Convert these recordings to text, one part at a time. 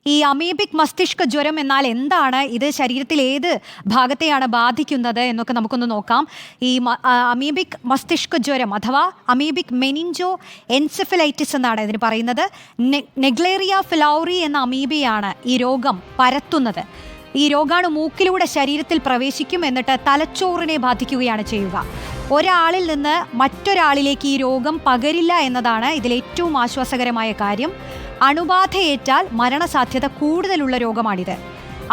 ഈ അമീബിക് മസ്തിഷ്ക ജ്വരം എന്നാൽ എന്താണ്, ഇത് ശരീരത്തിൽ ഏത് ഭാഗത്തെയാണ് ബാധിക്കുന്നത് എന്നൊക്കെ നമുക്കൊന്ന് നോക്കാം. ഈ അമീബിക് മസ്തിഷ്ക ജ്വരം അഥവാ അമീബിക് മെനിഞ്ചോ എൻസെഫലൈറ്റിസ് എന്നാണ് ഇതിന് പറയുന്നത്. നെഗ്ലേറിയ ഫിലൗറി എന്ന അമീബയാണ് ഈ രോഗം പരത്തുന്നത്. ഈ രോഗാണു മൂക്കിലൂടെ ശരീരത്തിൽ പ്രവേശിക്കും, എന്നിട്ട് തലച്ചോറിനെ ബാധിക്കുകയാണ് ചെയ്യുക. ഒരാളിൽ നിന്ന് മറ്റൊരാളിലേക്ക് ഈ രോഗം പകരില്ല എന്നതാണ് ഇതിലേറ്റവും ആശ്വാസകരമായ കാര്യം. അണുബാധയേറ്റാൽ മരണസാധ്യത കൂടുതലുള്ള രോഗമാണിത്.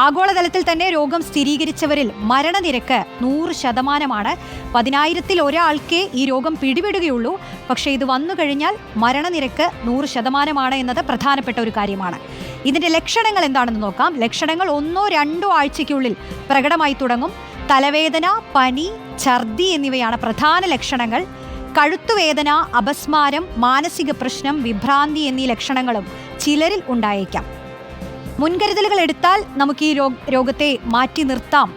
ആഗോളതലത്തിൽ തന്നെ രോഗം സ്ഥിരീകരിച്ചവരിൽ മരണനിരക്ക് 100%. 10,000-ൽ ഒരാൾക്കേ ഈ രോഗം പിടിപെടുകയുള്ളൂ. പക്ഷേ ഇത് വന്നു കഴിഞ്ഞാൽ മരണനിരക്ക് 100% എന്നത് പ്രധാനപ്പെട്ട ഒരു കാര്യമാണ്. ഇതിൻ്റെ ലക്ഷണങ്ങൾ എന്താണെന്ന് നോക്കാം. ലക്ഷണങ്ങൾ 1-2 ആഴ്ചയ്ക്കുള്ളിൽ പ്രകടമായി തുടങ്ങും. തലവേദന, പനി, ഛർദി എന്നിവയാണ് പ്രധാന ലക്ഷണങ്ങൾ. കഴുത്തുവേദന, അപസ്മാരം, മാനസിക പ്രശ്നം, വിഭ്രാന്തി എന്നീ ലക്ഷണങ്ങളും ചിലരിൽ ഉണ്ടായേക്കാം. മുൻകരുതലുകൾ എടുത്താൽ നമുക്ക് ഈ രോഗത്തെ മാറ്റി നിർത്താം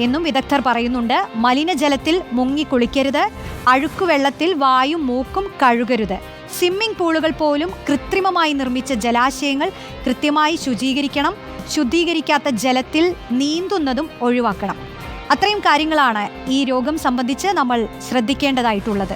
എന്നും വിദഗ്ധർ പറയുന്നുണ്ട്. മലിനജലത്തിൽ മുങ്ങി കുളിക്കരുത്. അഴുക്കുവെള്ളത്തിൽ വായും മൂക്കും കഴുകരുത്. സ്വിമ്മിംഗ് പൂളുകൾ പോലും കൃത്രിമമായി നിർമ്മിച്ച ജലാശയങ്ങൾ കൃത്യമായി ശുചീകരിക്കണം. ശുദ്ധീകരിക്കാത്ത ജലത്തിൽ നീന്തുന്നതും ഒഴിവാക്കണം. അത്രയും കാര്യങ്ങളാണ് ഈ രോഗം സംബന്ധിച്ച് നമ്മൾ ശ്രദ്ധിക്കേണ്ടതായിട്ടുള്ളത്.